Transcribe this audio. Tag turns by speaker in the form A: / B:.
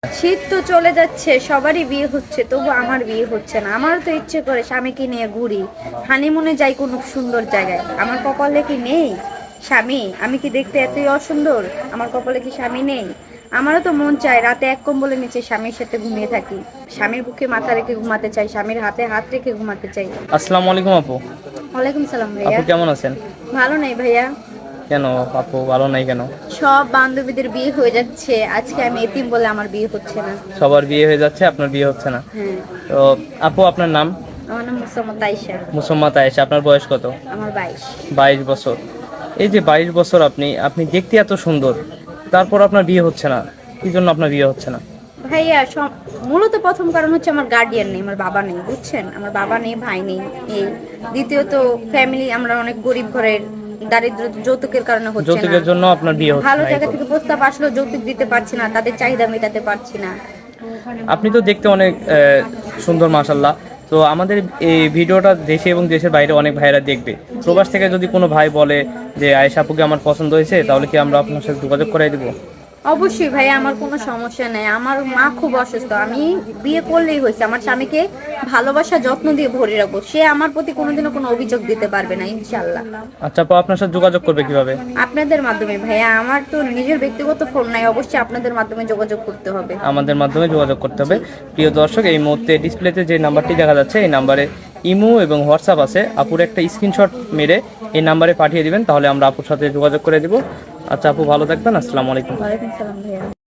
A: শীত তো চলে যাচ্ছে, সবারই বিয়ে হচ্ছে, তবু আমার বিয়ে হচ্ছে না। আমারও তো ইচ্ছে করে স্বামীকে নিয়ে ঘুরি, হানিমুনে যাই কোনো সুন্দর জায়গায়। আমার কপালে কি নেই স্বামী? আমি কি দেখতে এতই অসুন্দর? আমার কপালে কি স্বামী নেই? আমারও তো মন চায় রাতে এক কম্বলের নিচে স্বামীর সাথে ঘুমিয়ে থাকি, স্বামীর বুকে মাথা রেখে ঘুমাতে চাই, স্বামীর হাতে হাত রেখে ঘুমাতে চাই।
B: আসসালামু আলাইকুম আপু।
A: ওয়ালাইকুম সালাম ভাইয়া।
B: আপু কেমন আছেন?
A: ভালো নেই ভাইয়া।
B: কেন আপু ভালো নাই কেন?
A: সব বান্ধবীদের বিয়ে হয়ে যাচ্ছে, আজকে আমি এতিম বলে আমার বিয়ে হচ্ছে না।
B: সবার বিয়ে হয়ে যাচ্ছে, আপনার বিয়ে হচ্ছে না।
A: হ্যাঁ।
B: তো আপু আপনার নাম?
A: আমার নাম মুসাম্মদ আয়েশা।
B: মুসম্মাত আয়েশা। আপনার বয়স কত?
A: আমার 22।
B: 22 বছর। এই যে 22 বছর, আপনি আপনি দেখতে এত সুন্দর, তারপর আপনার বিয়ে হচ্ছে না, কি জন্য আপনার বিয়ে হচ্ছে না?
A: ভাইয়া মূলত প্রথম কারণ হচ্ছে আমার গার্ডিয়ান নেই, আমার বাবা নেই, বুঝছেন? আমার বাবা নেই, ভাই নেই। এই দ্বিতীয়ত ফ্যামিলি, আমরা অনেক গরিব ঘরের, দারিদ্র, যৌতুকের কারণে হচ্ছে না।
B: যৌতুকের জন্য আপনার বিয়ে হচ্ছে
A: ভালো
B: না, এই
A: জায়গা
B: তো।
A: থেকে প্রস্তাব আসলো, যৌতুক দিতে পারছি না, তাদের চাহিদা মেটাতে পারছি না।
B: আপনি তো দেখতে অনেক সুন্দর, মাশাল্লাহ। তো আমাদের এই ভিডিওটা দেশে এবং দেশের বাইরে অনেক ভাইরা দেখবে। প্রবাস থেকে যদি কোনো ভাই বলে যে আয়েশা আপুকে আমার পছন্দ হয়েছে, তাহলে কি আমরা আপনার সাথে যোগাযোগ করাই দেবো?
A: অবশ্যই ভাইয়া, আমার কোনো সমস্যা নেই। আমার মা খুব অসুস্থ, আমি বিয়ে করলেই হয়েছে। আমার স্বামীকে ভালোবাসা যত্ন দিয়ে ভরে রাখবো, সে আমার প্রতি কোনোদিনও কোনো অভিযোগ দিতে পারবে না, ইনশাল্লাহ।
B: আচ্ছা আপু, আপনার সাথে যোগাযোগ করবে কিভাবে?
A: আপনাদের মাধ্যমে ভাইয়া, আমার তো নিজের ব্যক্তিগত ফোন নাই, অবশ্যই আপনাদের মাধ্যমে যোগাযোগ করতে হবে।
B: আমাদের মাধ্যমে যোগাযোগ করতে হবে। প্রিয় দর্শক, এই মুহূর্তে ডিসপ্লেতে যে নাম্বারটি দেখা যাচ্ছে, এই নাম্বারে ইমো এবং হোয়াটসঅ্যাপ আছে। আপুর একটা স্ক্রিনশট মেরে এই নাম্বারে পাঠিয়ে দিবেন, তাহলে আমরা আপুর সাথে যোগাযোগ করে দিব। আচ্ছা আপু, ভালো থাকবেন। আসসালামু আলাইকুম।
A: ওয়ালাইকুম সালাম ভাইয়া।